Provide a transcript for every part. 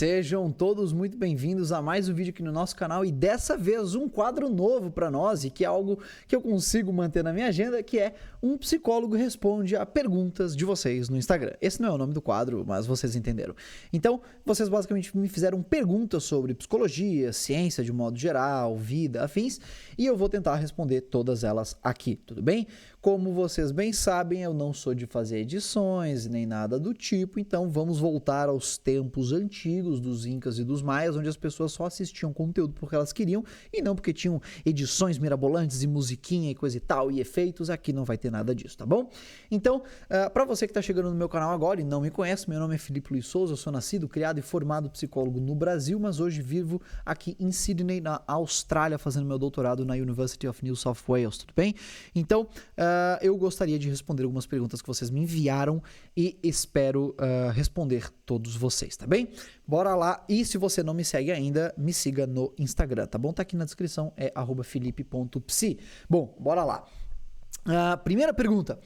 Sejam todos muito bem-vindos a mais um vídeo aqui no nosso canal e dessa vez um quadro novo para nós e que é algo que eu consigo manter na minha agenda, que é um psicólogo responde a perguntas de vocês no Instagram. Esse não é o nome do quadro, mas vocês entenderam. Então, vocês basicamente me fizeram perguntas sobre psicologia, ciência de modo geral, vida, afins, e eu vou tentar responder todas elas aqui, tudo bem? Como vocês bem sabem, eu não sou de fazer edições nem nada do tipo, então vamos voltar aos tempos antigos dos Incas e dos Maias, onde as pessoas só assistiam conteúdo porque elas queriam e não porque tinham edições mirabolantes e musiquinha e coisa e tal e efeitos. Aqui não vai ter nada disso, tá bom? Então, para você que está chegando no meu canal agora e não me conhece, meu nome é Felipe Luiz Souza, eu sou nascido, criado e formado psicólogo no Brasil, mas hoje vivo aqui em Sydney, na Austrália, fazendo meu doutorado na University of New South Wales, tudo bem? Então, eu gostaria de responder algumas perguntas que vocês me enviaram e espero responder todos vocês, tá bem? Bora lá, e se você não me segue ainda, me siga no Instagram, tá bom? Tá aqui na descrição, é @felipe.psi. Bom, bora lá. Primeira pergunta.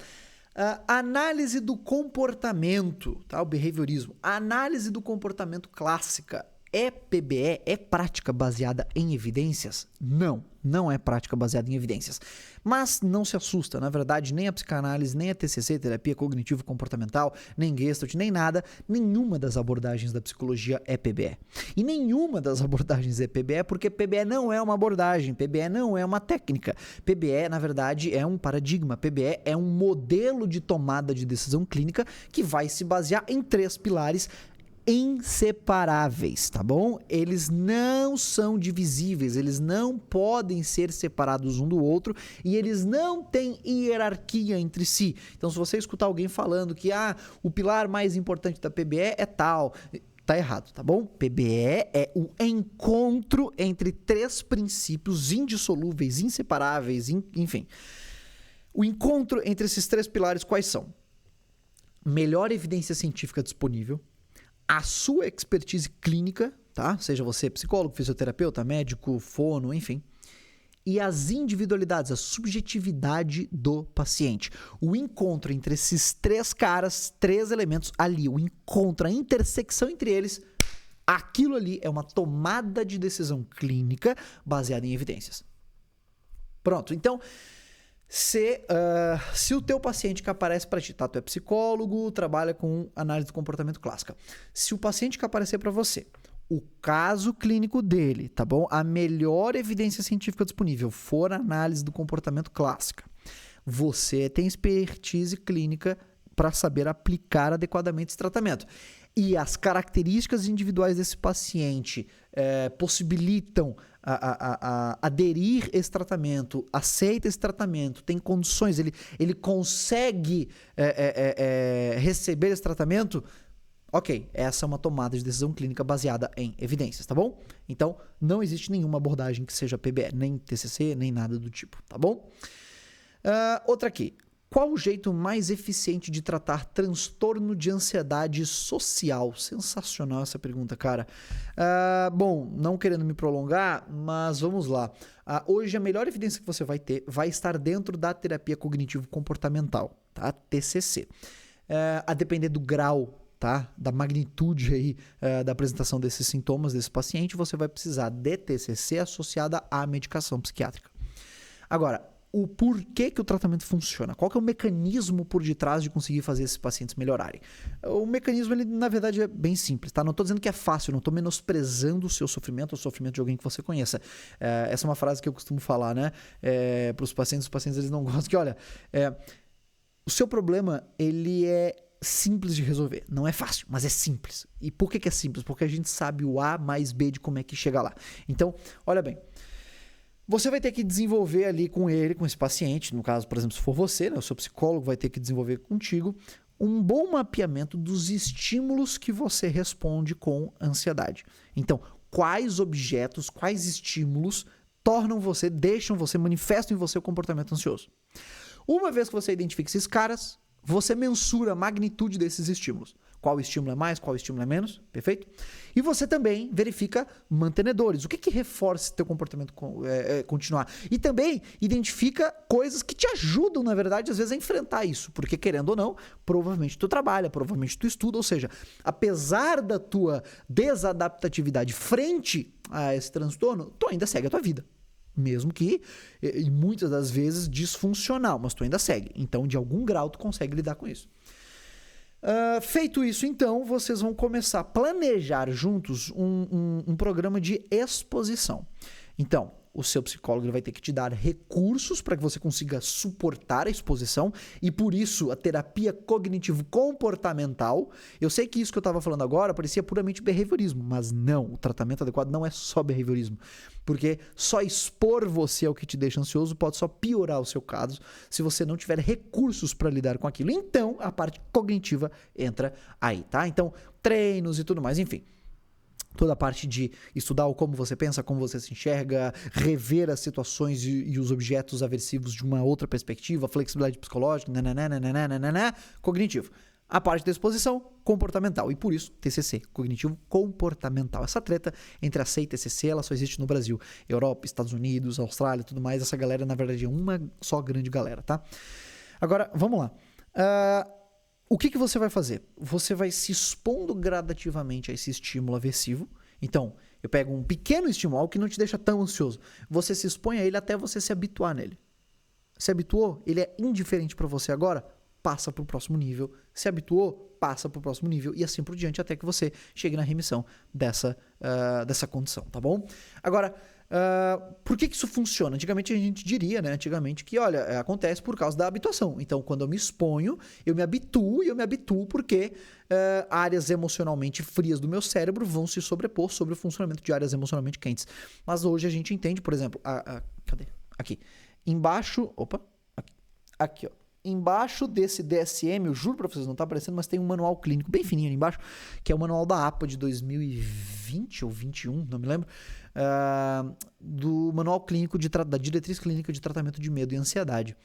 Análise do comportamento, tá? O behaviorismo. A análise do comportamento clássica é PBE? É prática baseada em evidências? Não, não é prática baseada em evidências. Mas não se assusta, na verdade, nem a psicanálise, nem a TCC, terapia cognitivo-comportamental, nem Gestalt, nem nada, nenhuma das abordagens da psicologia é PBE. E nenhuma das abordagens é PBE porque PBE não é uma abordagem, PBE não é uma técnica. PBE, na verdade, é um paradigma, PBE é um modelo de tomada de decisão clínica que vai se basear em 3 pilares inseparáveis, tá bom? Eles não são divisíveis, eles não podem ser separados um do outro e eles não têm hierarquia entre si. Então, se você escutar alguém falando que o pilar mais importante da PBE é tal, tá errado, tá bom? PBE é o encontro entre 3 princípios indissolúveis, inseparáveis, enfim. O encontro entre esses 3 pilares quais são? Melhor evidência científica disponível, a sua expertise clínica, tá? Seja você psicólogo, fisioterapeuta, médico, fono, enfim. E as individualidades, a subjetividade do paciente. O encontro entre esses 3 caras, 3 elementos ali, o encontro, a intersecção entre eles, aquilo ali é uma tomada de decisão clínica baseada em evidências. Pronto, então... Se o teu paciente que aparece para ti, tá? Tu é psicólogo, trabalha com análise do comportamento clássica. Se o paciente que aparecer para você, o caso clínico dele, tá bom? A melhor evidência científica disponível for a análise do comportamento clássica. Você tem expertise clínica para saber aplicar adequadamente esse tratamento. E as características individuais desse paciente possibilitam aderir esse tratamento, aceita esse tratamento, tem condições, ele consegue receber esse tratamento, ok, essa é uma tomada de decisão clínica baseada em evidências, tá bom? Então, não existe nenhuma abordagem que seja PBE, nem TCC, nem nada do tipo, tá bom? Outra aqui. Qual o jeito mais eficiente de tratar transtorno de ansiedade social? Sensacional essa pergunta, cara. Bom, não querendo me prolongar, mas vamos lá. Hoje a melhor evidência que você vai ter vai estar dentro da terapia cognitivo-comportamental, tá? TCC. A depender do grau, tá? Da magnitude aí da apresentação desses sintomas desse paciente, você vai precisar de TCC associada à medicação psiquiátrica. Agora, o porquê que o tratamento funciona, qual que é o mecanismo por detrás de conseguir fazer esses pacientes melhorarem. O mecanismo, ele na verdade é bem simples, tá? Não estou dizendo que é fácil, não estou menosprezando o seu sofrimento ou o sofrimento de alguém que você conheça. Essa é uma frase que eu costumo falar, né? Para os pacientes eles não gostam, que olha, o seu problema, ele é simples de resolver, não é fácil, mas é simples. E por que é simples? Porque a gente sabe o A mais B de como é que chega lá. Então, olha bem, você vai ter que desenvolver ali com ele, com esse paciente, no caso, por exemplo, se for você, né, o seu psicólogo vai ter que desenvolver contigo um bom mapeamento dos estímulos que você responde com ansiedade. Então, quais objetos, quais estímulos deixam você, manifestam em você o comportamento ansioso. Uma vez que você identifica esses caras, você mensura a magnitude desses estímulos. Qual estímulo é mais, qual estímulo é menos, perfeito? E você também verifica mantenedores. O que reforça teu comportamento continuar? E também identifica coisas que te ajudam, na verdade, às vezes a enfrentar isso. Porque, querendo ou não, provavelmente tu trabalha, provavelmente tu estuda. Ou seja, apesar da tua desadaptatividade frente a esse transtorno, tu ainda segue a tua vida. Mesmo que, e muitas das vezes, disfuncional, mas tu ainda segue. Então, de algum grau, tu consegue lidar com isso. Feito isso, então, vocês vão começar a planejar juntos um programa de exposição. Então, o seu psicólogo vai ter que te dar recursos para que você consiga suportar a exposição e, por isso, a terapia cognitivo-comportamental. Eu sei que isso que eu estava falando agora parecia puramente behaviorismo, mas não, o tratamento adequado não é só behaviorismo, porque só expor você ao que te deixa ansioso pode só piorar o seu caso se você não tiver recursos para lidar com aquilo. Então, a parte cognitiva entra aí, tá? Então, treinos e tudo mais, enfim. Toda a parte de estudar o como você pensa, como você se enxerga, rever as situações e os objetos aversivos de uma outra perspectiva, flexibilidade psicológica, cognitivo. A parte da exposição, comportamental. E por isso, TCC, cognitivo comportamental. Essa treta entre a C e TCC, ela só existe no Brasil. Europa, Estados Unidos, Austrália e tudo mais. Essa galera, na verdade, é uma só grande galera, tá? Agora, vamos lá. O que você vai fazer? Você vai se expondo gradativamente a esse estímulo aversivo. Então, eu pego um pequeno estímulo, algo que não te deixa tão ansioso. Você se expõe a ele até você se habituar nele. Se habituou? Ele é indiferente para você agora? Passa para o próximo nível. Se habituou? Passa para o próximo nível. E assim por diante até que você chegue na remissão dessa condição, tá bom? Agora, por que isso funciona? Antigamente a gente diria, né? Que, olha, acontece por causa da habituação. Então, quando eu me exponho, eu me habituo porque áreas emocionalmente frias do meu cérebro vão se sobrepor sobre o funcionamento de áreas emocionalmente quentes. Mas hoje a gente entende, por exemplo, cadê? Aqui. Embaixo, aqui, ó. Embaixo desse DSM, eu juro pra vocês, não tá aparecendo, mas tem um manual clínico bem fininho ali embaixo, que é o manual da APA de 2020 ou 21, não me lembro, do manual clínico da diretriz clínica de tratamento de medo e ansiedade.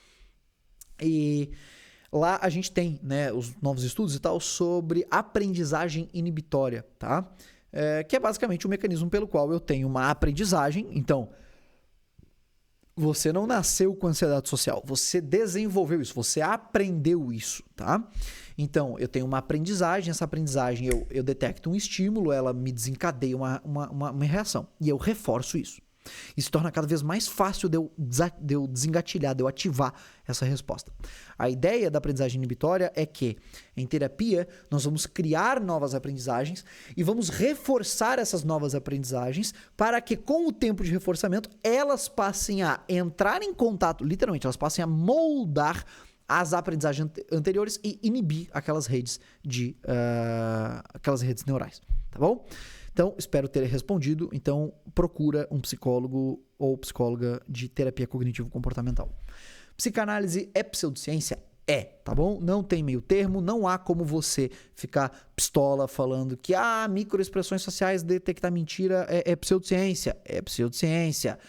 E lá a gente tem, né, os novos estudos e tal sobre aprendizagem inibitória, tá? Que é basicamente o mecanismo pelo qual eu tenho uma aprendizagem. Então, você não nasceu com ansiedade social, você desenvolveu isso, você aprendeu isso, tá? Então, eu tenho uma aprendizagem, essa aprendizagem eu detecto um estímulo, ela me desencadeia uma reação e eu reforço isso. Isso torna cada vez mais fácil de eu desengatilhar, de eu ativar essa resposta. A ideia da aprendizagem inibitória é que, em terapia, nós vamos criar novas aprendizagens e vamos reforçar essas novas aprendizagens para que, com o tempo de reforçamento, elas passem a entrar em contato, literalmente, elas passem a moldar as aprendizagens anteriores e inibir aquelas redes neurais, tá bom? Então, espero ter respondido. Então, procura um psicólogo ou psicóloga de terapia cognitivo-comportamental. Psicanálise é pseudociência? Tá bom? Não tem meio termo, não há como você ficar pistola falando que microexpressões sociais detectar mentira é pseudociência. É pseudociência.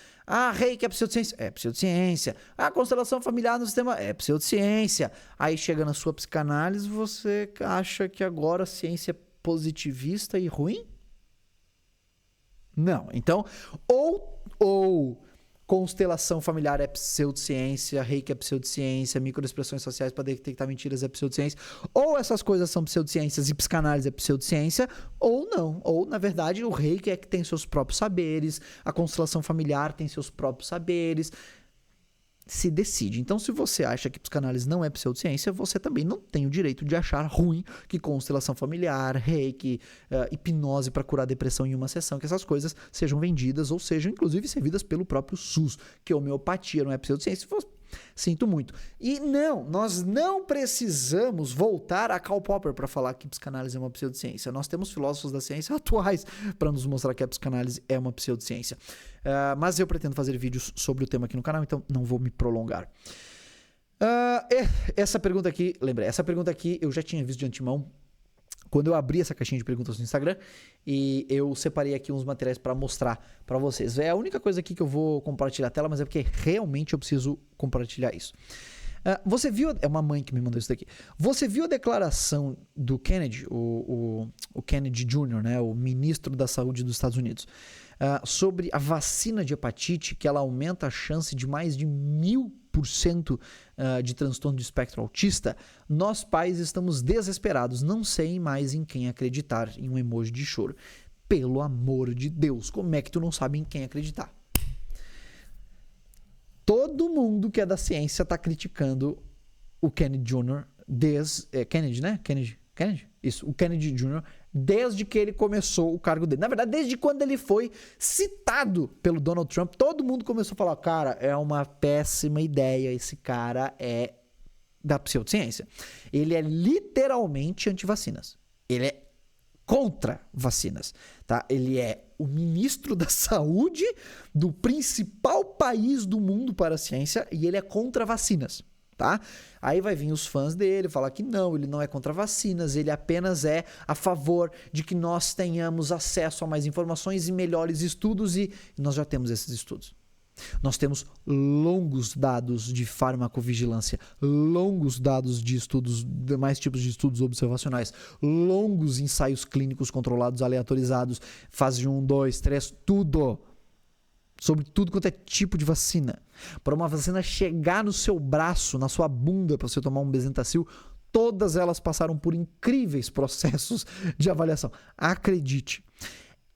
Reiki é pseudociência? É pseudociência. Constelação familiar no sistema? É pseudociência. Aí chega na sua psicanálise, você acha que agora a ciência é positivista e ruim? Não. Então, ou constelação familiar é pseudociência, reiki é pseudociência, microexpressões sociais para detectar mentiras é pseudociência, ou essas coisas são pseudociências e psicanálise é pseudociência, ou não. Ou, na verdade, o reiki é que tem seus próprios saberes, a constelação familiar tem seus próprios saberes. Se decide. Então, se você acha que psicanálise não é pseudociência, você também não tem o direito de achar ruim que constelação familiar, reiki, hipnose para curar depressão em uma sessão, que essas coisas sejam vendidas ou sejam, inclusive, servidas pelo próprio SUS, que homeopatia não é pseudociência. Sinto muito. E não, nós não precisamos voltar a Karl Popper para falar que psicanálise é uma pseudociência. Nós temos filósofos da ciência atuais para nos mostrar que a psicanálise é uma pseudociência. Mas eu pretendo fazer vídeos sobre o tema aqui no canal, então não vou me prolongar. Essa pergunta aqui, lembrei, essa pergunta aqui eu já tinha visto de antemão quando eu abri essa caixinha de perguntas no Instagram, e eu separei aqui uns materiais para mostrar para vocês. É a única coisa aqui que eu vou compartilhar a tela, mas é porque realmente eu preciso compartilhar isso. Você viu... É uma mãe que me mandou isso daqui. Você viu a declaração do Kennedy, o Kennedy Jr., né, o ministro da Saúde dos Estados Unidos, sobre a vacina de hepatite, que ela aumenta a chance de mais de 1000% de transtorno de espectro autista? Nós, pais, estamos desesperados. Não sei mais em quem acreditar, em um emoji de choro. Pelo amor de Deus, como é que tu não sabe em quem acreditar? Todo mundo que é da ciência está criticando o Kennedy Jr. Kennedy, né? Kennedy? Isso, o Kennedy Jr. desde que ele começou o cargo dele. Na verdade, desde quando ele foi citado pelo Donald Trump, todo mundo começou a falar, cara, é uma péssima ideia, esse cara é da pseudociência. Ele é literalmente anti-vacinas. Ele é contra vacinas, tá? Ele é o ministro da saúde do principal país do mundo para a ciência e ele é contra vacinas, tá? Aí vai vir os fãs dele falar que não, ele não é contra vacinas, ele apenas é a favor de que nós tenhamos acesso a mais informações e melhores estudos, e nós já temos esses estudos. Nós temos longos dados de farmacovigilância, longos dados de estudos, demais tipos de estudos observacionais, longos ensaios clínicos controlados, aleatorizados, fase 1, 2, 3, tudo. Sobre tudo quanto é tipo de vacina. Para uma vacina chegar no seu braço, na sua bunda, para você tomar um Bezetacil, todas elas passaram por incríveis processos de avaliação. Acredite.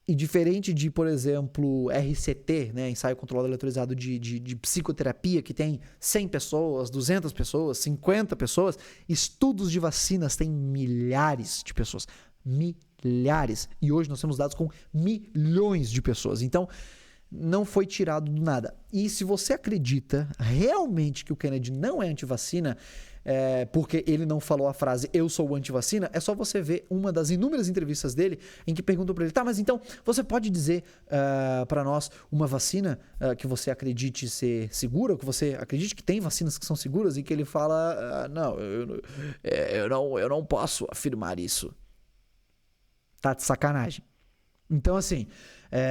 E diferente de, por exemplo, RCT, né, ensaio controlado aleatorizado de psicoterapia, que tem 100 pessoas, 200 pessoas, 50 pessoas, estudos de vacinas têm milhares de pessoas. Milhares. E hoje nós temos dados com milhões de pessoas. Então, não foi tirado do nada. E se você acredita realmente que o Kennedy não é antivacina, porque ele não falou a frase "eu sou antivacina", é só você ver uma das inúmeras entrevistas dele em que perguntam para ele, tá, mas então você pode dizer para nós uma vacina que você acredite ser segura, ou que você acredite que tem vacinas que são seguras, e que ele fala, não, eu não posso afirmar isso. Tá de sacanagem. Então, assim,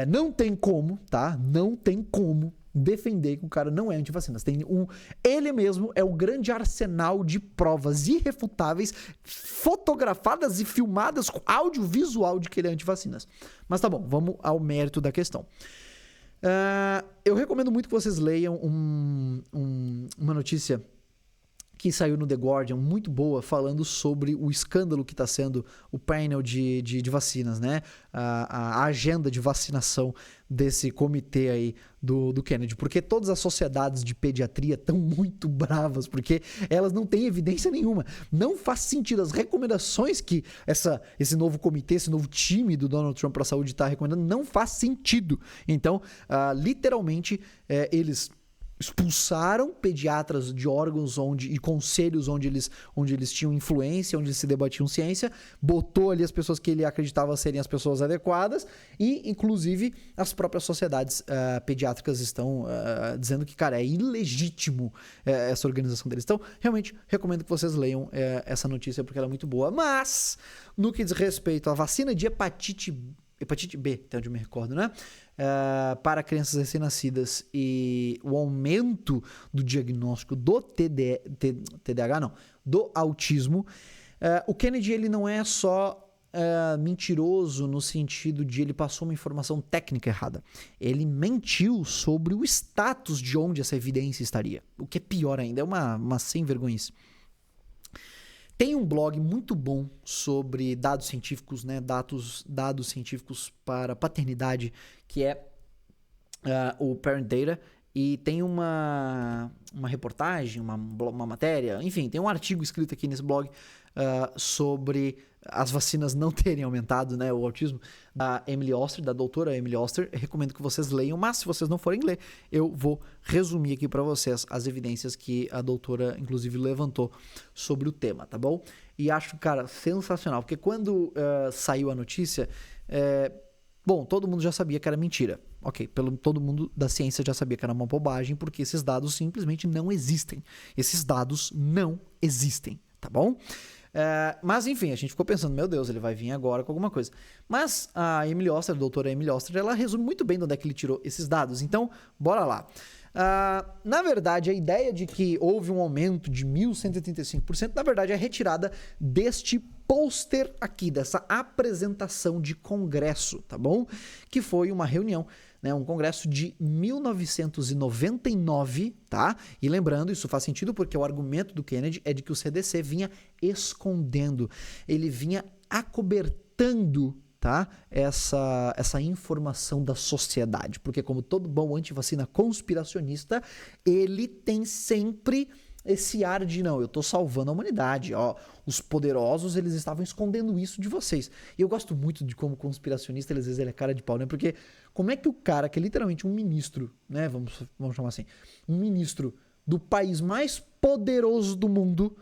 não tem como, tá? Não tem como defender que o cara não é antivacinas. Ele mesmo é o grande arsenal de provas irrefutáveis, fotografadas e filmadas com audiovisual de que ele é antivacinas. Mas tá bom, vamos ao mérito da questão. Eu recomendo muito que vocês leiam uma notícia que saiu no The Guardian, muito boa, falando sobre o escândalo que está sendo o painel de vacinas, né? A agenda de vacinação desse comitê aí do Kennedy. Porque todas as sociedades de pediatria estão muito bravas, porque elas não têm evidência nenhuma. Não faz sentido. As recomendações que esse novo comitê, esse novo time do Donald Trump para a saúde está recomendando, não faz sentido. Então, literalmente, eles expulsaram pediatras de órgãos e conselhos onde eles tinham influência, onde eles se debatiam ciência, botou ali as pessoas que ele acreditava serem as pessoas adequadas, e inclusive as próprias sociedades pediátricas estão dizendo que, cara, é ilegítimo essa organização deles. Então, realmente, recomendo que vocês leiam essa notícia, porque ela é muito boa. Mas, no que diz respeito à vacina de hepatite B, até onde eu me recordo, né? Para crianças recém-nascidas, e o aumento do diagnóstico do TDAH, não, do autismo. O Kennedy, ele não é só mentiroso no sentido de ele passou uma informação técnica errada. Ele mentiu sobre o status de onde essa evidência estaria. O que é pior ainda, é uma sem-vergonhice. Tem um blog muito bom sobre dados científicos, né? Dados científicos para paternidade, que é o Parent Data, e tem uma reportagem, uma matéria, enfim, tem um artigo escrito aqui nesse blog sobre as vacinas não terem aumentado, né, o autismo, da Emily Oster, da doutora Emily Oster. Eu recomendo que vocês leiam, mas se vocês não forem ler, eu vou resumir aqui para vocês as evidências que a doutora, inclusive, levantou sobre o tema, tá bom? E acho, cara, sensacional, porque quando saiu a notícia, bom, todo mundo já sabia que era mentira. Ok, todo mundo da ciência já sabia que era uma bobagem, porque esses dados simplesmente não existem. Esses dados não existem, tá bom? Mas enfim, a gente ficou pensando, meu Deus, ele vai vir agora com alguma coisa. Mas a Emily Oster, a doutora Emily Oster, ela resume muito bem de onde é que ele tirou esses dados. Então, bora lá. Na verdade, a ideia de que houve um aumento de 1.135%, na verdade, é retirada deste pôster aqui, dessa apresentação de congresso, tá bom? Que foi uma reunião, né, um congresso de 1999, tá? E lembrando, isso faz sentido porque o argumento do Kennedy é de que o CDC vinha escondendo, ele vinha acobertando, tá? Essa informação da sociedade, porque como todo bom antivacina conspiracionista, ele tem sempre esse ar de, não, eu tô salvando a humanidade, ó, os poderosos, eles estavam escondendo isso de vocês. E eu gosto muito de como conspiracionista, às vezes ele é cara de pau, né? Porque como é que o cara, que é literalmente um ministro, né, vamos chamar assim, um ministro do país mais poderoso do mundo,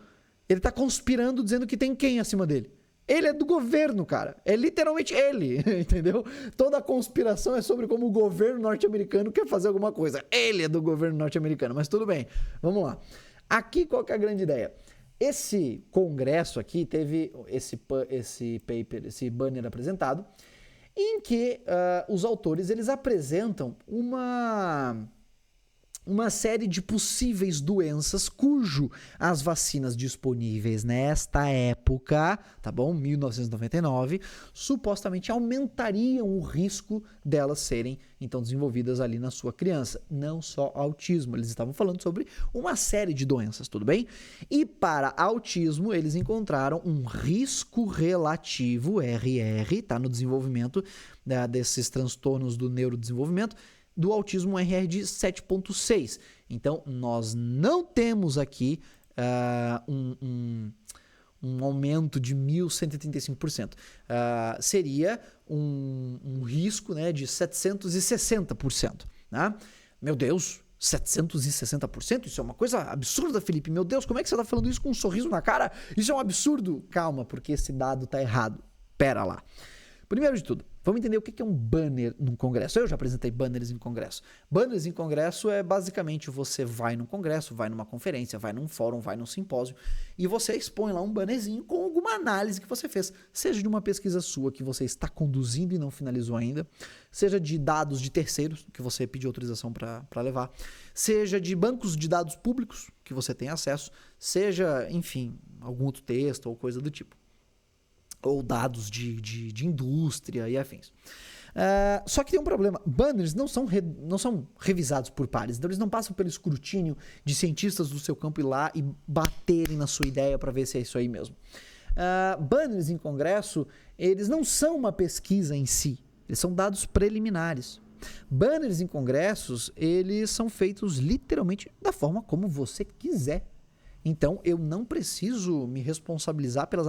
ele tá conspirando dizendo que tem quem acima dele? Ele é do governo, cara. É literalmente ele, entendeu? Toda a conspiração é sobre como o governo norte-americano quer fazer alguma coisa. Ele é do governo norte-americano, mas tudo bem. Vamos lá. Aqui, qual que é a grande ideia? Esse congresso aqui teve esse paper, esse banner apresentado, em que os autores, eles apresentam uma série de possíveis doenças cujo as vacinas disponíveis nesta época, tá bom? 1999, supostamente aumentariam o risco delas serem, então, desenvolvidas ali na sua criança. Não só autismo, eles estavam falando sobre uma série de doenças, tudo bem? E para autismo, eles encontraram um risco relativo, RR, tá? No desenvolvimento desses transtornos do neurodesenvolvimento, do autismo RR de 7.6. Então, nós não temos aqui um aumento de 1.135%. Seria um risco, né, de 760%. Né? Meu Deus, 760%? Isso é uma coisa absurda, Felipe. Meu Deus, como é que você está falando isso com um sorriso na cara? Isso é um absurdo. Calma, porque esse dado está errado. Pera lá. Primeiro de tudo, vamos entender o que é um banner num congresso. Eu já apresentei banners em congresso. Banners em congresso é basicamente você vai num congresso, vai numa conferência, vai num fórum, vai num simpósio e você expõe lá um bannerzinho com alguma análise que você fez. Seja de uma pesquisa sua que você está conduzindo e não finalizou ainda, seja de dados de terceiros que você pediu autorização para levar, seja de bancos de dados públicos que você tem acesso, seja, enfim, algum outro texto ou coisa do tipo. Ou dados de indústria e afins. Só que tem um problema. Banners não são revisados por pares. Então eles não passam pelo escrutínio de cientistas do seu campo ir lá e baterem na sua ideia para ver se é isso aí mesmo. Banners em congresso, eles não são uma pesquisa em si. Eles são dados preliminares. Banners em congressos, eles são feitos literalmente da forma como você quiser. Então, eu não preciso me responsabilizar pelas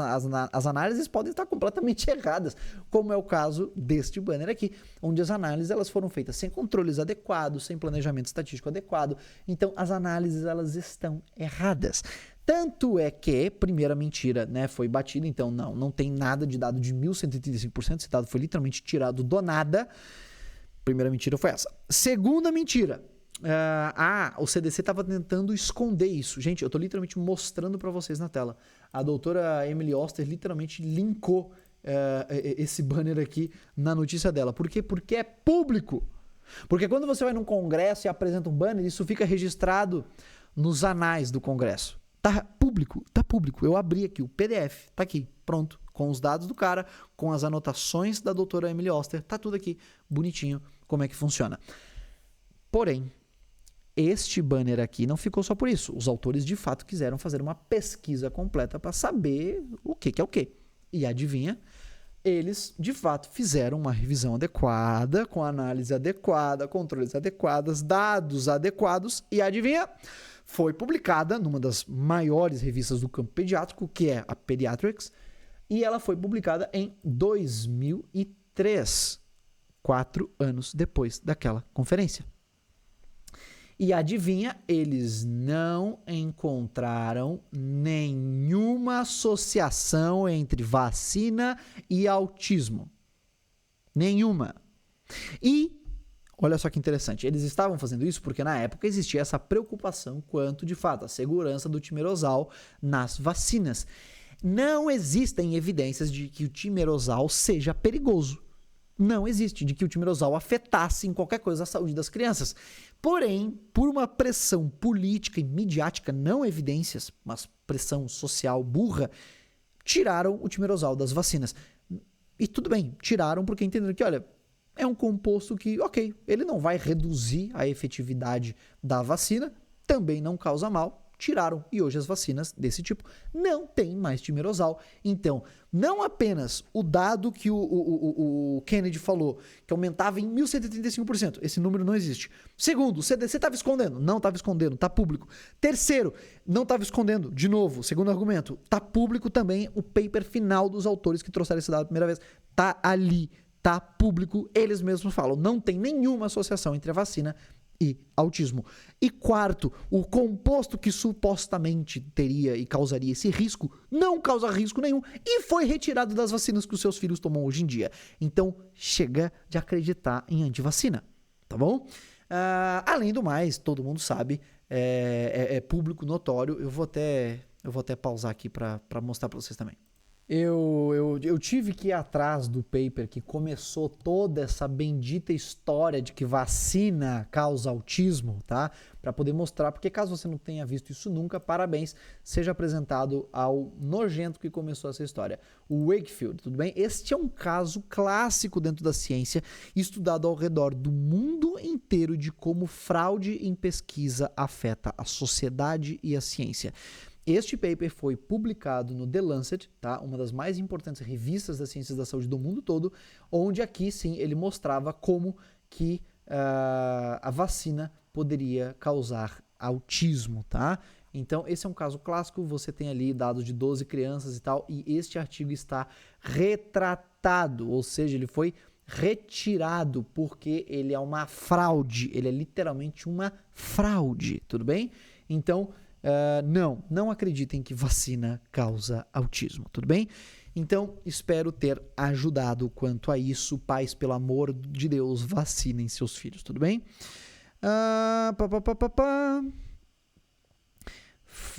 as análises podem estar completamente erradas, como é o caso deste banner aqui, onde as análises elas foram feitas sem controles adequados, sem planejamento estatístico adequado. Então, as análises elas estão erradas. Tanto é que, primeira mentira, né, foi batida, então não tem nada de dado de 1.135%, esse dado foi literalmente tirado do nada. Primeira mentira foi essa. Segunda mentira. O CDC estava tentando esconder isso. Gente, eu estou literalmente mostrando para vocês na tela. A doutora Emily Oster literalmente linkou esse banner aqui na notícia dela. Por quê? Porque é público. Porque quando você vai num congresso e apresenta um banner, isso fica registrado nos anais do congresso. Tá público, tá público. Eu abri aqui o PDF, tá aqui, pronto. Com os dados do cara, com as anotações da doutora Emily Oster, tá tudo aqui, bonitinho, como é que funciona. Porém, este banner aqui não ficou só por isso. Os autores, de fato, quiseram fazer uma pesquisa completa para saber o que é o que. E adivinha? Eles, de fato, fizeram uma revisão adequada, com análise adequada, controles adequados, dados adequados. E adivinha? Foi publicada numa das maiores revistas do campo pediátrico, que é a Pediatrics. E ela foi publicada em 2003, 4 anos depois daquela conferência. E adivinha, eles não encontraram nenhuma associação entre vacina e autismo. Nenhuma. E, olha só que interessante, eles estavam fazendo isso porque na época existia essa preocupação quanto, de fato, a segurança do timerosal nas vacinas. Não existem evidências de que o timerosal seja perigoso. não existe, de que o timerosal afetasse em qualquer coisa a saúde das crianças. Porém, por uma pressão política e midiática, não evidências, mas pressão social burra, tiraram o timerosal das vacinas. E tudo bem, tiraram porque entenderam que, olha, é um composto que, ok, ele não vai reduzir a efetividade da vacina, também não causa mal, tiraram. E hoje as vacinas desse tipo não têm mais timerosal. Então, não apenas o dado que o Kennedy falou, que aumentava em 1.135%, esse número não existe. Segundo, o CDC estava escondendo. Não estava escondendo, está público. Terceiro, não estava escondendo. De novo, segundo argumento, está público também o paper final dos autores que trouxeram esse dado a primeira vez. Está ali, está público, eles mesmos falam. Não tem nenhuma associação entre a vacina e autismo. E quarto, o composto que supostamente teria e causaria esse risco não causa risco nenhum e foi retirado das vacinas que os seus filhos tomam hoje em dia. Então, chega de acreditar em antivacina, tá bom? Além do mais, todo mundo sabe, é público notório. Eu vou até pausar aqui para mostrar para vocês também. Eu tive que ir atrás do paper que começou toda essa bendita história de que vacina causa autismo, tá? Para poder mostrar, porque caso você não tenha visto isso nunca, parabéns, seja apresentado ao nojento que começou essa história. O Wakefield, tudo bem? Este é um caso clássico dentro da ciência, estudado ao redor do mundo inteiro de como fraude em pesquisa afeta a sociedade e a ciência. Este paper foi publicado no The Lancet, tá? Uma das mais importantes revistas das ciências da saúde do mundo todo, onde aqui sim ele mostrava como que a vacina poderia causar autismo, tá? Então esse é um caso clássico, você tem ali dados de 12 crianças e tal, e este artigo está retratado, ou seja, ele foi retirado porque ele é uma fraude, ele é literalmente uma fraude, tudo bem? Então, não acreditem que vacina causa autismo, tudo bem? Então, espero ter ajudado quanto a isso. Pais, pelo amor de Deus, vacinem seus filhos, tudo bem?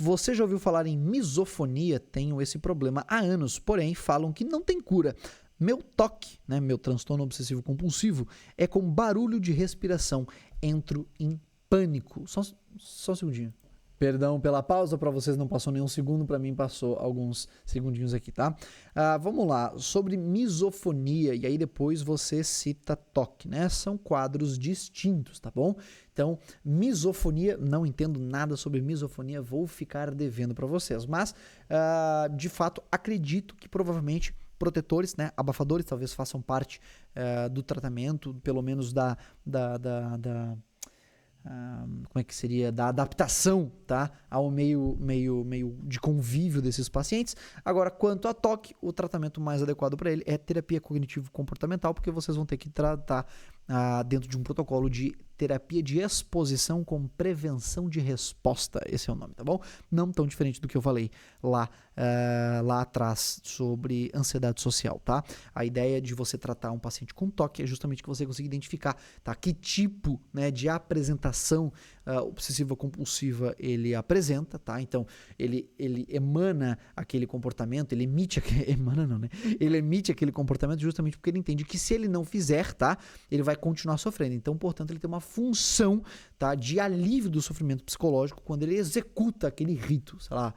Você já ouviu falar em misofonia? Tenho esse problema há anos, porém falam que não tem cura. Meu TOC, né, meu transtorno obsessivo compulsivo, é com barulho de respiração. Entro em pânico. Só um segundinho. Perdão pela pausa, para vocês não passou nenhum segundo, para mim passou alguns segundinhos aqui, tá? Vamos lá, sobre misofonia, e aí depois você cita TOC, né? São quadros distintos, tá bom? Então, misofonia, não entendo nada sobre misofonia, vou ficar devendo para vocês, mas, de fato, acredito que provavelmente protetores, né, abafadores, talvez façam parte do tratamento, pelo menos como é que seria, da adaptação, tá, ao meio de convívio desses pacientes. Agora, quanto a TOC, o tratamento mais adequado para ele é terapia cognitivo-comportamental, porque vocês vão ter que tratar dentro de um protocolo de terapia de exposição com prevenção de resposta. Esse é o nome, tá bom? Não tão diferente do que eu falei lá atrás sobre ansiedade social, tá? A ideia de você tratar um paciente com TOC é justamente que você consiga identificar, tá, que tipo, né, de apresentação obsessiva compulsiva ele apresenta, tá? Então, ele emana aquele comportamento, ele emite ele emite aquele comportamento justamente porque ele entende que se ele não fizer, tá, ele vai continuar sofrendo. Então, portanto, ele tem uma função, tá, de alívio do sofrimento psicológico quando ele executa aquele rito, sei lá,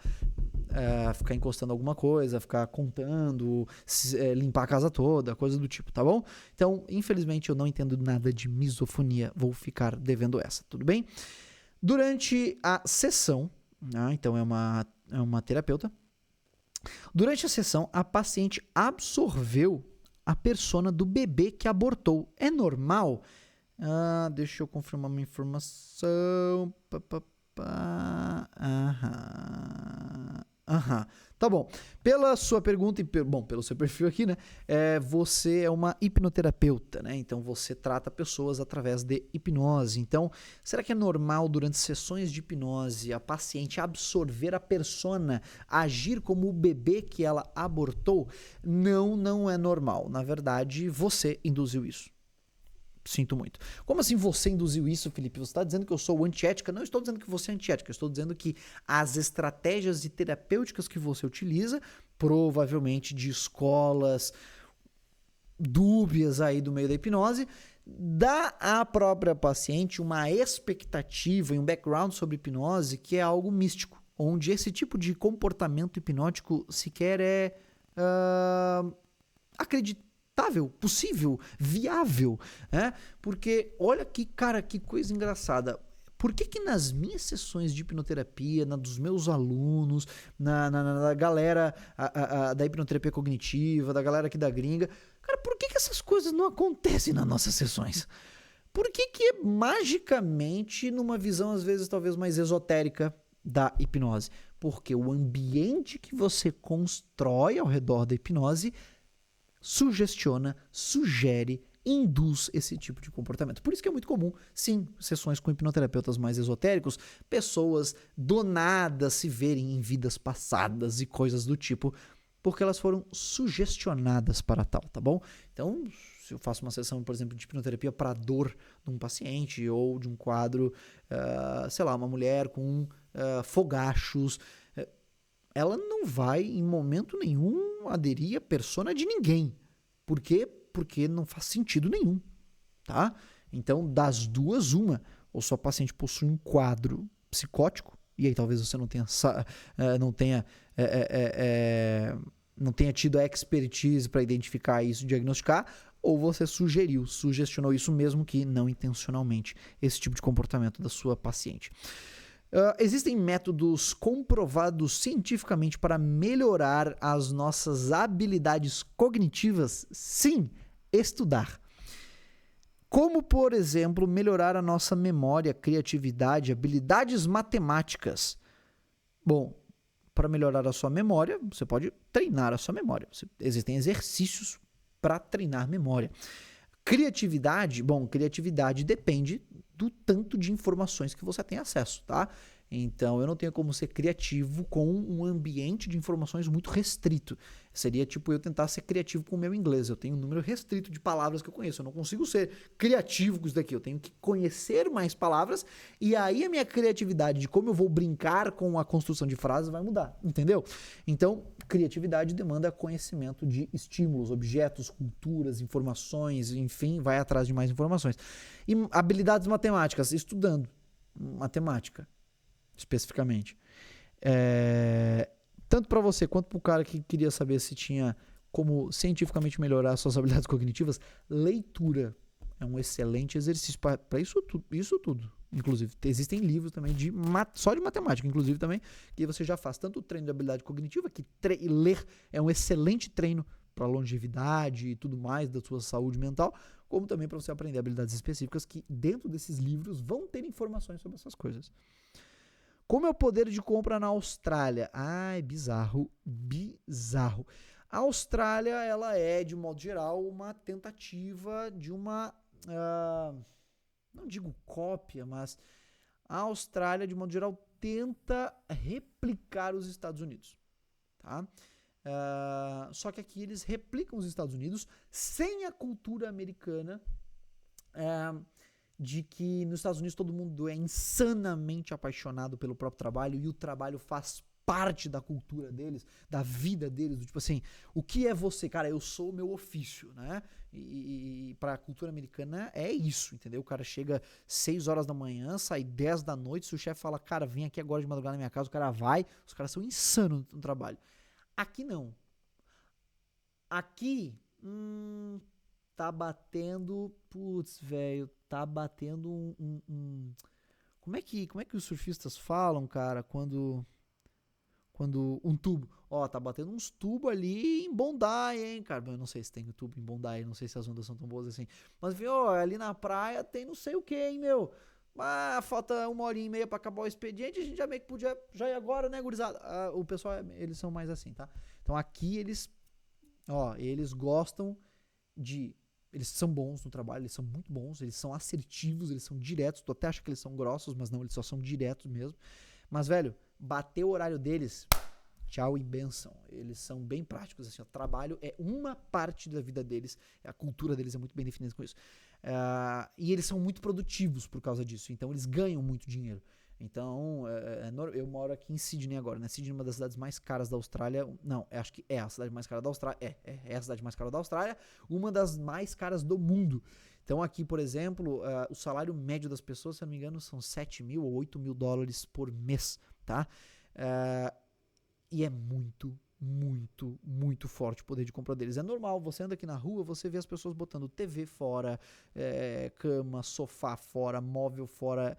ficar encostando alguma coisa, ficar contando, limpar a casa toda, coisa do tipo, tá bom? Então, infelizmente, eu não entendo nada de misofonia, vou ficar devendo essa, tudo bem? Durante a sessão, então é uma terapeuta, durante a sessão, a paciente absorveu a persona do bebê que abortou. É normal? Deixa eu confirmar uma informação. Tá bom. Pela sua pergunta e pelo seu perfil aqui, né? Você é uma hipnoterapeuta, né? Então você trata pessoas através de hipnose. Então, será que é normal durante sessões de hipnose a paciente absorver a persona, agir como o bebê que ela abortou? Não é normal. Na verdade, você induziu isso. Sinto muito. Como assim você induziu isso, Felipe? Você está dizendo que eu sou antiética? Não estou dizendo que você é antiética. Estou dizendo que as estratégias terapêuticas que você utiliza, provavelmente de escolas dúbias aí do meio da hipnose, dá à própria paciente uma expectativa e um background sobre hipnose que é algo místico, onde esse tipo de comportamento hipnótico sequer é acreditável, possível, viável, né? Porque olha que, cara, que coisa engraçada. Por que nas minhas sessões de hipnoterapia, na dos meus alunos, na galera da hipnoterapia cognitiva, da galera aqui da gringa, cara, por que essas coisas não acontecem nas nossas sessões? Por que magicamente, numa visão às vezes talvez mais esotérica da hipnose? Porque o ambiente que você constrói ao redor da hipnose sugestiona, sugere, induz esse tipo de comportamento. Por isso que é muito comum, sim, sessões com hipnoterapeutas mais esotéricos, pessoas do nada se verem em vidas passadas e coisas do tipo, porque elas foram sugestionadas para tal, tá bom? Então, se eu faço uma sessão, por exemplo, de hipnoterapia para a dor de um paciente ou de um quadro, sei lá, uma mulher com fogachos, ela não vai em momento nenhum aderir à persona de ninguém. Por quê? Porque não faz sentido nenhum, tá? Então, das duas, uma, ou sua paciente possui um quadro psicótico, e aí talvez você não tenha tido a expertise para identificar isso, diagnosticar, ou você sugestionou isso mesmo que não intencionalmente, esse tipo de comportamento da sua paciente. Existem métodos comprovados cientificamente para melhorar as nossas habilidades cognitivas? Sim, estudar. Como, por exemplo, melhorar a nossa memória, criatividade, habilidades matemáticas? Bom, para melhorar a sua memória, você pode treinar a sua memória. Existem exercícios para treinar memória. Criatividade, bom, criatividade depende do tanto de informações que você tem acesso, tá? Então, eu não tenho como ser criativo com um ambiente de informações muito restrito. Seria tipo eu tentar ser criativo com o meu inglês. Eu tenho um número restrito de palavras que eu conheço. Eu não consigo ser criativo com isso daqui. Eu tenho que conhecer mais palavras e aí a minha criatividade de como eu vou brincar com a construção de frases vai mudar, entendeu? Então, criatividade demanda conhecimento de estímulos, objetos, culturas, informações, enfim, vai atrás de mais informações. E habilidades matemáticas, estudando matemática, especificamente. Tanto para você quanto para o cara que queria saber se tinha como cientificamente melhorar suas habilidades cognitivas, leitura é um excelente exercício para isso tudo. Inclusive, existem livros também só de matemática, inclusive também, que você já faz tanto o treino de habilidade cognitiva, que ler é um excelente treino para longevidade e tudo mais da sua saúde mental, como também para você aprender habilidades específicas que dentro desses livros vão ter informações sobre essas coisas. Como é o poder de compra na Austrália? É bizarro. A Austrália, ela é, de modo geral, uma tentativa de uma, não digo cópia, mas a Austrália, de modo geral, tenta replicar os Estados Unidos, tá? Só que aqui eles replicam os Estados Unidos sem a cultura americana, de que nos Estados Unidos todo mundo é insanamente apaixonado pelo próprio trabalho e o trabalho faz parte da cultura deles, da vida deles, do tipo assim, o que é você? Cara, eu sou o meu ofício, né? E pra cultura americana é isso, entendeu? O cara chega 6 horas da manhã, sai 10 da noite, se o chefe fala, cara, vem aqui agora de madrugada na minha casa, o cara vai, os caras são insanos no trabalho. Aqui não. Aqui, tá batendo, tá batendo como é que os surfistas falam, cara, quando um tubo, tá batendo uns tubos ali em Bondi, hein, cara, eu não sei se tem tubo em Bondi, não sei se as ondas são tão boas assim, mas viu, ali na praia tem não sei o que, hein, meu, falta 1h30 pra acabar o expediente, a gente já meio que podia já ir agora, né, gurizada? O pessoal, eles são mais assim, tá? Então aqui eles gostam eles são bons no trabalho, eles são muito bons, eles são assertivos, eles são diretos, tu até acha que eles são grossos, mas não, eles só são diretos mesmo. Mas, velho, bater o horário deles, tchau e benção. Eles são bem práticos, assim, o trabalho é uma parte da vida deles, a cultura deles é muito bem definida com isso. E eles são muito produtivos por causa disso, então eles ganham muito dinheiro. Então, eu moro aqui em Sydney agora, né? Sydney é uma das cidades mais caras da Austrália. Não, acho que é a cidade mais cara da Austrália. É a cidade mais cara da Austrália, uma das mais caras do mundo. Então, aqui, por exemplo, o salário médio das pessoas, se eu não me engano, são 7 mil ou 8 mil dólares por mês, tá? E é muito, muito, muito forte o poder de compra deles. É normal, você anda aqui na rua, você vê as pessoas botando TV fora, cama, sofá fora, móvel fora,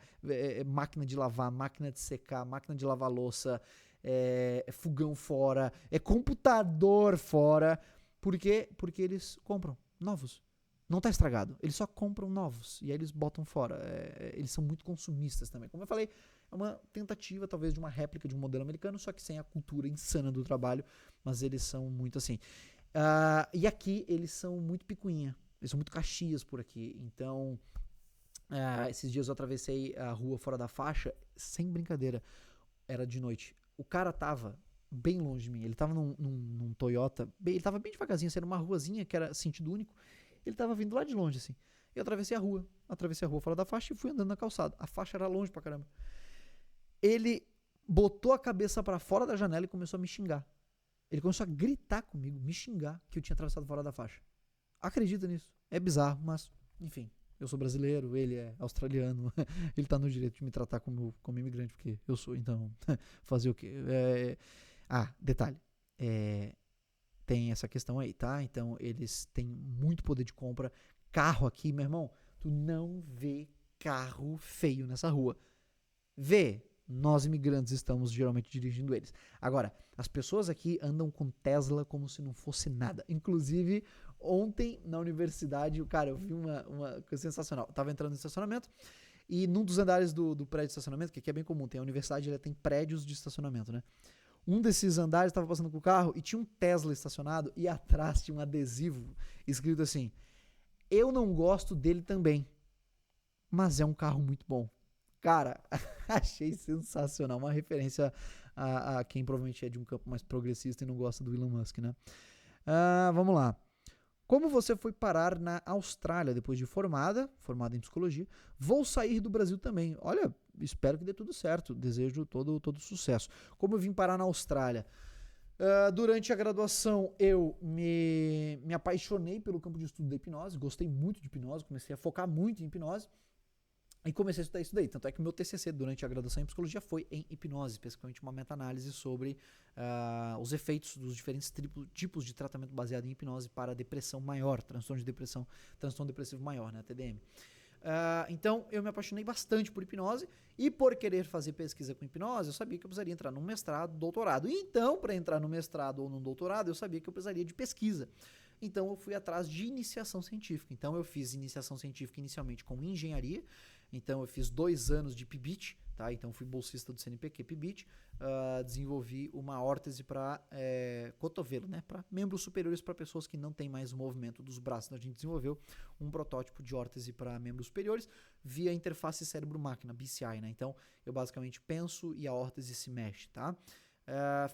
máquina de lavar, máquina de secar, máquina de lavar louça, fogão fora, computador fora. Por quê? Porque eles compram novos. Não tá estragado, eles só compram novos e aí eles botam fora. Eles são muito consumistas também. Como eu falei, é uma tentativa talvez de uma réplica de um modelo americano, só que sem a cultura insana do trabalho, mas eles são muito assim. E aqui eles são muito picuinha, eles são muito Caxias por aqui. Então, esses dias eu atravessei a rua fora da faixa, sem brincadeira, era de noite. O cara tava bem longe de mim, ele tava num Toyota, ele tava bem devagarzinho, assim, era uma ruazinha que era sentido único. Ele tava vindo lá de longe, assim. Eu atravessei a rua fora da faixa e fui andando na calçada. A faixa era longe pra caramba. Ele botou a cabeça pra fora da janela e começou a me xingar. Ele começou a gritar comigo, me xingar, que eu tinha atravessado fora da faixa. Acredita nisso? É bizarro, mas, enfim. Eu sou brasileiro, ele é australiano. Ele tá no direito de me tratar como imigrante, porque eu sou, então, fazer o quê? Detalhe. Tem essa questão aí, tá? Então, eles têm muito poder de compra. Carro aqui, meu irmão, tu não vê carro feio nessa rua. Vê, nós imigrantes estamos geralmente dirigindo eles. Agora, as pessoas aqui andam com Tesla como se não fosse nada. Inclusive, ontem na universidade, cara, eu vi uma coisa sensacional. Eu tava entrando no estacionamento e num dos andares do prédio de estacionamento, que aqui é bem comum, tem a universidade, ela tem prédios de estacionamento, né? Um desses andares estava passando com o carro e tinha um Tesla estacionado e atrás tinha um adesivo escrito assim: eu não gosto dele também, mas é um carro muito bom. Cara, achei sensacional. Uma referência a quem provavelmente é de um campo mais progressista e não gosta do Elon Musk, né? Vamos lá. Como você foi parar na Austrália depois de formada em psicologia? Vou sair do Brasil também. Olha, espero que dê tudo certo. Desejo todo sucesso. Como eu vim parar na Austrália? Durante a graduação, eu me apaixonei pelo campo de estudo da hipnose. Gostei muito de hipnose, comecei a focar muito em hipnose. E comecei a estudar isso daí. Tanto é que o meu TCC durante a graduação em psicologia foi em hipnose, especificamente uma meta-análise sobre os efeitos dos diferentes tipos de tratamento baseado em hipnose para depressão maior, transtorno depressivo maior, né, TDM. Então, eu me apaixonei bastante por hipnose e por querer fazer pesquisa com hipnose, eu sabia que eu precisaria entrar num mestrado, doutorado. Então, para entrar no mestrado ou num doutorado, eu sabia que eu precisaria de pesquisa. Então, eu fui atrás de iniciação científica. Então, eu fiz iniciação científica inicialmente com engenharia. Então, eu fiz 2 anos de PIBIT, tá? Então, fui bolsista do CNPq PIBIT. Desenvolvi uma órtese para cotovelo, né? Para membros superiores, para pessoas que não têm mais o movimento dos braços. Então, a gente desenvolveu um protótipo de órtese para membros superiores via interface cérebro-máquina, BCI, né? Então, eu basicamente penso e a órtese se mexe, tá?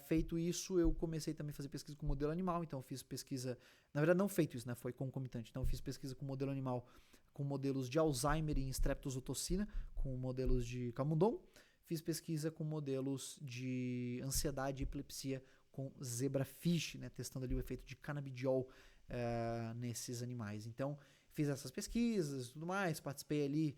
Feito isso, eu comecei também a fazer pesquisa com modelo animal. Então, eu fiz pesquisa... Na verdade, não feito isso, né? Foi concomitante. Então, eu fiz pesquisa com modelo animal, com modelos de Alzheimer e streptozotocina, com modelos de camundongo. Fiz pesquisa com modelos de ansiedade e epilepsia com zebrafish, né? Testando ali o efeito de canabidiol nesses animais. Então, fiz essas pesquisas e tudo mais. Participei ali,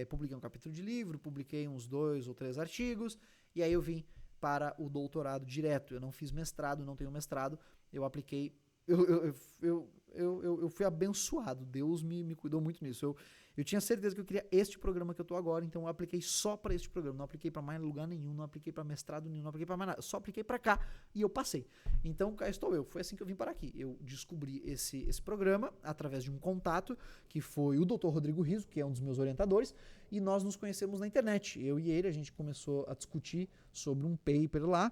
publiquei um capítulo de livro, publiquei uns 2 ou 3 artigos. E aí eu vim para o doutorado direto. Eu não fiz mestrado, não tenho mestrado. Eu apliquei... Eu fui abençoado. Deus me cuidou muito nisso. Eu tinha certeza que eu queria este programa que eu tô agora, então eu apliquei só para este programa. Não apliquei para mais lugar nenhum, não apliquei para mestrado nenhum, não apliquei para mais nada. Só apliquei para cá e eu passei. Então cá estou eu. Foi assim que eu vim para aqui. Eu descobri esse programa através de um contato que foi o Dr. Rodrigo Rizzo, que é um dos meus orientadores, e nós nos conhecemos na internet. Eu e ele, a gente começou a discutir sobre um paper lá.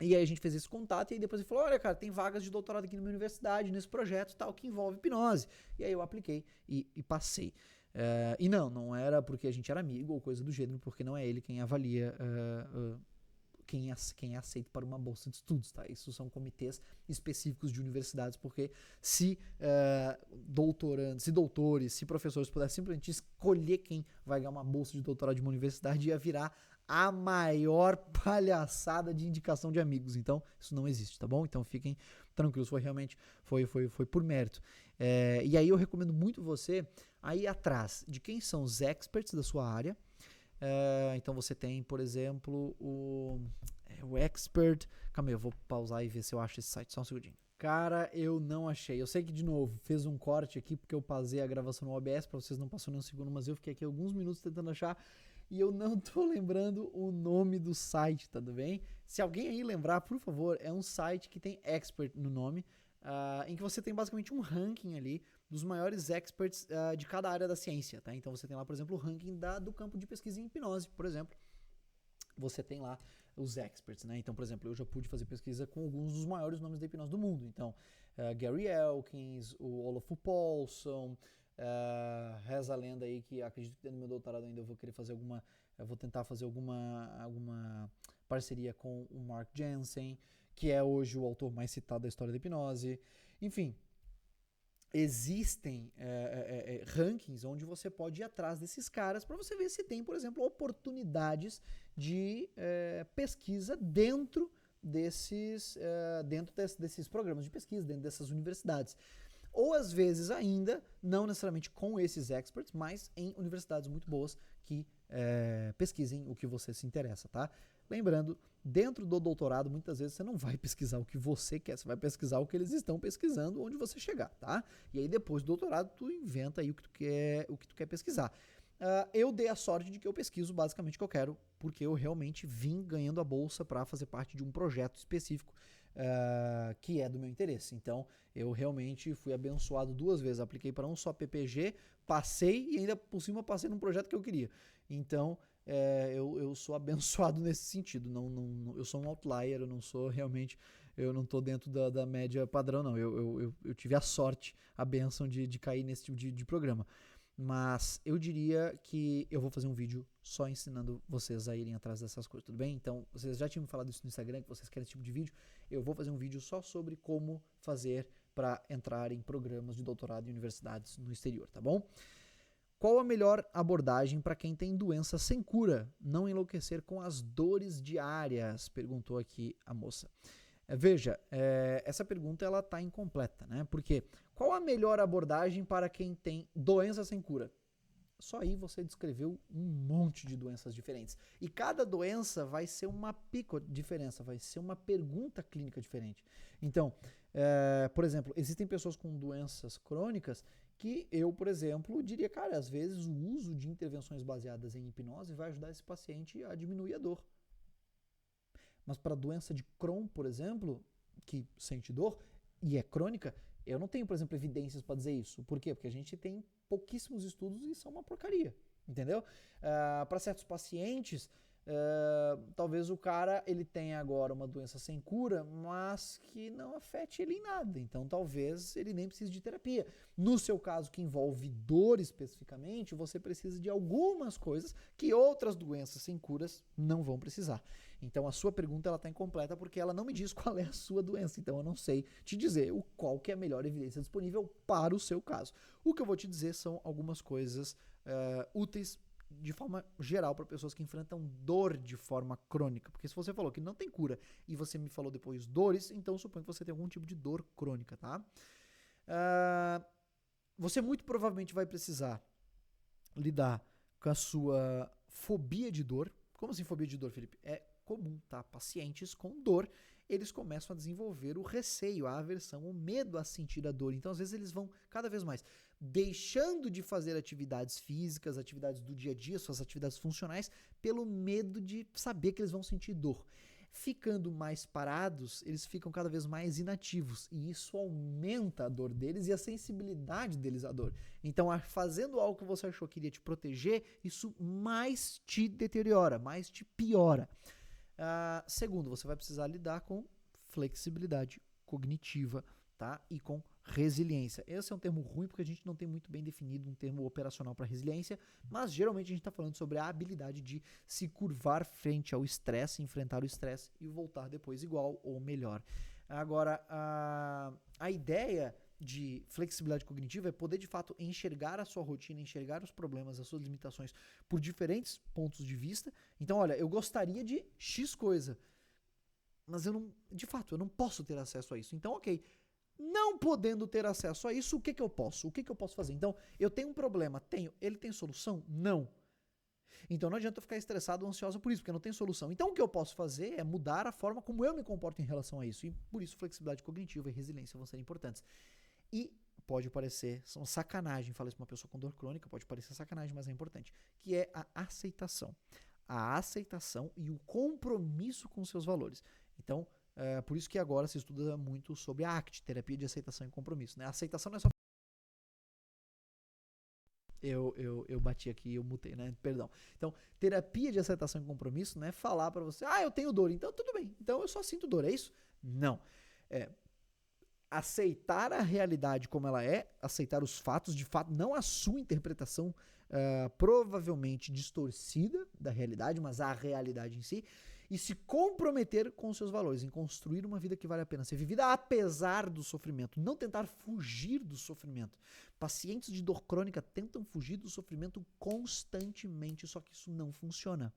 E aí a gente fez esse contato e aí depois ele falou, olha cara, tem vagas de doutorado aqui na minha universidade, nesse projeto tal, que envolve hipnose. E aí eu apliquei e passei. E não era porque a gente era amigo ou coisa do gênero, porque não é ele quem avalia quem é aceito para uma bolsa de estudos, tá? Isso são comitês específicos de universidades, porque se doutorandos, se doutores, se professores pudessem simplesmente escolher quem vai ganhar uma bolsa de doutorado de uma universidade, ia virar a maior palhaçada de indicação de amigos. Então, isso não existe, tá bom? Então, fiquem tranquilos, foi por mérito. E aí eu recomendo muito você a ir atrás de quem são os experts da sua área. Então você tem, por exemplo, o expert. Calma aí, eu vou pausar e ver se eu acho esse site. Só um segundinho. Cara, eu não achei. Eu sei que, de novo, fez um corte aqui porque eu pausei a gravação no OBS, para vocês não passou nem um segundo, mas eu fiquei aqui alguns minutos tentando achar e eu não tô lembrando o nome do site, tá tudo bem? Se alguém aí lembrar, por favor, é um site que tem expert no nome, em que você tem basicamente um ranking ali dos maiores experts de cada área da ciência, tá? Então você tem lá, por exemplo, o ranking do campo de pesquisa em hipnose, por exemplo. Você tem lá os experts, né? Então, por exemplo, eu já pude fazer pesquisa com alguns dos maiores nomes da hipnose do mundo. Então, Gary Elkins, o Olaf Paulson, reza a lenda aí que acredito que dentro do meu doutorado ainda eu vou querer fazer eu vou tentar fazer alguma parceria com o Mark Jensen, que é hoje o autor mais citado da história da hipnose. Enfim, existem rankings onde você pode ir atrás desses caras para você ver se tem, por exemplo, oportunidades de pesquisa dentro desses programas de pesquisa, dentro dessas universidades. Ou às vezes ainda, não necessariamente com esses experts, mas em universidades muito boas que pesquisem o que você se interessa, tá? Lembrando, dentro do doutorado, muitas vezes você não vai pesquisar o que você quer, você vai pesquisar o que eles estão pesquisando onde você chegar, tá? E aí depois do doutorado, tu inventa aí o que tu quer pesquisar. Eu dei a sorte de que eu pesquiso basicamente o que eu quero, porque eu realmente vim ganhando a bolsa para fazer parte de um projeto específico que é do meu interesse. Então, eu realmente fui abençoado 2 vezes. Apliquei para um só PPG, passei e ainda por cima passei num projeto que eu queria. Então, eu sou abençoado nesse sentido. Não, eu sou um outlier, eu não sou realmente, eu não estou dentro da média padrão, não. Eu tive a sorte, a bênção de cair nesse tipo de programa. Mas eu diria que eu vou fazer um vídeo só ensinando vocês a irem atrás dessas coisas, tudo bem? Então, vocês já tinham me falado isso no Instagram, que vocês querem esse tipo de vídeo. Eu vou fazer um vídeo só sobre como fazer para entrar em programas de doutorado em universidades no exterior, tá bom? Qual a melhor abordagem para quem tem doença sem cura? Não enlouquecer com as dores diárias? Perguntou aqui a moça. Veja, essa pergunta ela está incompleta, né? Porque qual a melhor abordagem para quem tem doença sem cura? Só aí você descreveu um monte de doenças diferentes. E cada doença vai ser uma diferença, vai ser uma pergunta clínica diferente. Então, por exemplo, existem pessoas com doenças crônicas que eu, por exemplo, diria, cara, às vezes o uso de intervenções baseadas em hipnose vai ajudar esse paciente a diminuir a dor. Mas para a doença de Crohn, por exemplo, que sente dor e é crônica, eu não tenho, por exemplo, evidências para dizer isso. Por quê? Porque a gente tem pouquíssimos estudos e são uma porcaria, entendeu? Para certos pacientes, talvez o cara ele tenha agora uma doença sem cura, mas que não afete ele em nada. Então, talvez ele nem precise de terapia. No seu caso, que envolve dor especificamente, você precisa de algumas coisas que outras doenças sem curas não vão precisar. Então, a sua pergunta ela está incompleta porque ela não me diz qual é a sua doença. Então, eu não sei te dizer qual que é a melhor evidência disponível para o seu caso. O que eu vou te dizer são algumas coisas úteis de forma geral para pessoas que enfrentam dor de forma crônica. Porque se você falou que não tem cura e você me falou depois dores, então suponho que você tem algum tipo de dor crônica, tá? Você muito provavelmente vai precisar lidar com a sua fobia de dor. Como assim fobia de dor, Felipe? É comum, tá? Pacientes com dor, eles começam a desenvolver o receio, a aversão, o medo a sentir a dor. Então, às vezes, eles vão cada vez mais deixando de fazer atividades físicas, atividades do dia a dia, suas atividades funcionais, pelo medo de saber que eles vão sentir dor. Ficando mais parados, eles ficam cada vez mais inativos e isso aumenta a dor deles e a sensibilidade deles à dor. Então, fazendo algo que você achou que iria te proteger, isso mais te deteriora, mais te piora. Segundo, você vai precisar lidar com flexibilidade cognitiva, tá? E com resiliência. Esse é um termo ruim porque a gente não tem muito bem definido um termo operacional para resiliência, mas geralmente a gente está falando sobre a habilidade de se curvar frente ao estresse, enfrentar o estresse e voltar depois igual ou melhor. Agora, a ideia de flexibilidade cognitiva é poder de fato enxergar a sua rotina, enxergar os problemas, as suas limitações por diferentes pontos de vista. Então, olha, eu gostaria de X coisa, mas eu não posso ter acesso a isso. Então, ok, não podendo ter acesso a isso, o que eu posso? O que eu posso fazer? Então, eu tenho um problema, ele tem solução? Não. Então não adianta eu ficar estressado ou ansioso por isso, porque não tem solução. Então o que eu posso fazer é mudar a forma como eu me comporto em relação a isso. E por isso flexibilidade cognitiva e resiliência vão ser importantes. E pode parecer sacanagem, falar isso para uma pessoa com dor crônica, pode parecer sacanagem, mas é importante, que é a aceitação. A aceitação e o compromisso com seus valores. Então, por isso que agora se estuda muito sobre a ACT, terapia de aceitação e compromisso. Né? A aceitação não é só... Eu bati aqui, eu mutei, né? Perdão. Então, terapia de aceitação e compromisso não é falar pra você, eu tenho dor, então tudo bem, então eu só sinto dor, é isso? Não. Aceitar a realidade como ela é, aceitar os fatos, de fato, não a sua interpretação provavelmente distorcida da realidade, mas a realidade em si, e se comprometer com os seus valores, em construir uma vida que vale a pena ser vivida apesar do sofrimento, não tentar fugir do sofrimento. Pacientes de dor crônica tentam fugir do sofrimento constantemente, só que isso não funciona.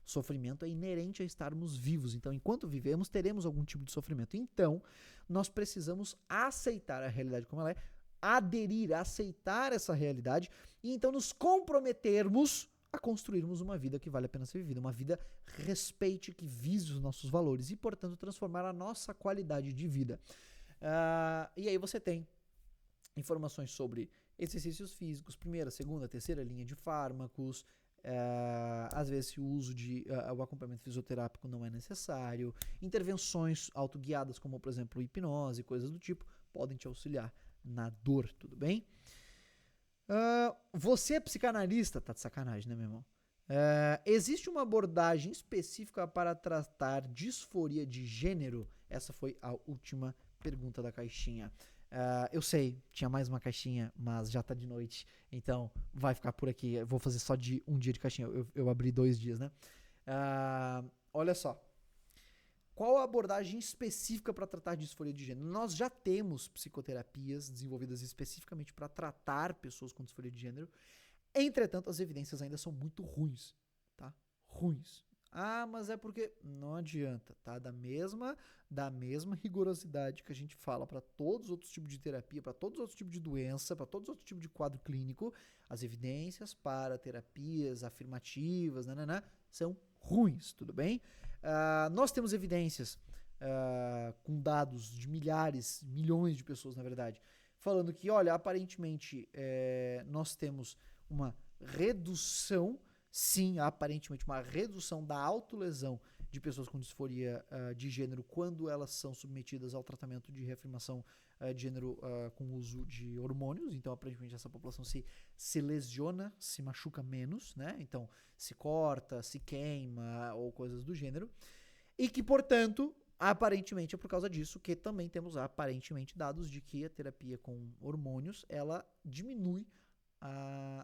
O sofrimento é inerente a estarmos vivos, então enquanto vivemos teremos algum tipo de sofrimento. Então, nós precisamos aceitar a realidade como ela é, aderir, aceitar essa realidade e então nos comprometermos a construirmos uma vida que vale a pena ser vivida, uma vida que respeite, que vise os nossos valores e, portanto, transformar a nossa qualidade de vida. E aí você tem informações sobre exercícios físicos, primeira, segunda, terceira linha de fármacos, às vezes o uso de o acompanhamento fisioterápico não é necessário, intervenções autoguiadas como, por exemplo, hipnose, coisas do tipo, podem te auxiliar na dor, tudo bem? Você é psicanalista? Tá de sacanagem, né, meu irmão? Existe uma abordagem específica para tratar disforia de gênero? Essa foi a última pergunta da caixinha. Eu sei, tinha mais uma caixinha, mas já tá de noite, então vai ficar por aqui. Eu vou fazer só de um dia de caixinha, eu abri 2 dias, né? Olha só. Qual a abordagem específica para tratar disforia de gênero? Nós já temos psicoterapias desenvolvidas especificamente para tratar pessoas com disforia de gênero. Entretanto, as evidências ainda são muito ruins, tá? Ruins. Mas é porque não adianta, tá? Da mesma rigorosidade que a gente fala para todos os outros tipos de terapia, para todos os outros tipos de doença, para todos os outros tipos de quadro clínico, as evidências para terapias afirmativas, são ruins, tudo bem? Nós temos evidências com dados de milhares, milhões de pessoas, na verdade, falando que, olha, aparentemente nós temos uma redução, sim, aparentemente uma redução da autolesão de pessoas com disforia de gênero quando elas são submetidas ao tratamento de reafirmação de gênero com uso de hormônios. Então, aparentemente, essa população se lesiona, se machuca menos, né? Então, se corta, se queima ou coisas do gênero. E que, portanto, aparentemente é por causa disso que também temos aparentemente dados de que a terapia com hormônios, ela diminui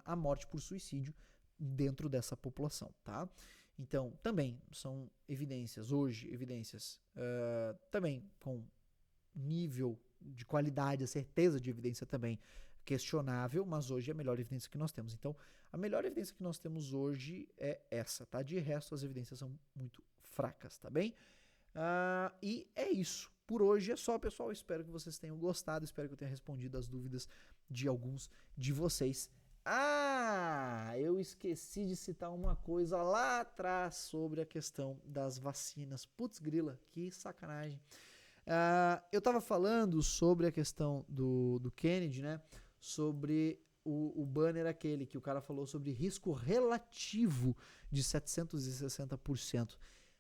a morte por suicídio dentro dessa população, tá? Então, também são evidências, hoje, também com nível de qualidade, a certeza de evidência também questionável, mas hoje é a melhor evidência que nós temos. Então, a melhor evidência que nós temos hoje é essa, tá? De resto, as evidências são muito fracas, tá bem? E é isso. Por hoje é só, pessoal. Espero que vocês tenham gostado, espero que eu tenha respondido as dúvidas de alguns de vocês. Eu esqueci de citar uma coisa lá atrás sobre a questão das vacinas. Putz grila, que sacanagem. Eu tava falando sobre a questão do Kennedy, né? Sobre o banner aquele que o cara falou sobre risco relativo de 760%.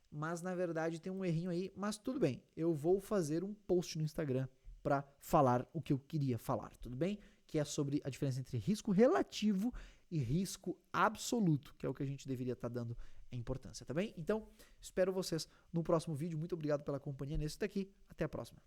Mas na verdade tem um errinho aí, mas tudo bem. Eu vou fazer um post no Instagram para falar o que eu queria falar, tudo bem? Que é sobre a diferença entre risco relativo e risco absoluto, que é o que a gente deveria estar dando importância, tá bem? Então, espero vocês no próximo vídeo. Muito obrigado pela companhia nesse daqui. Até a próxima.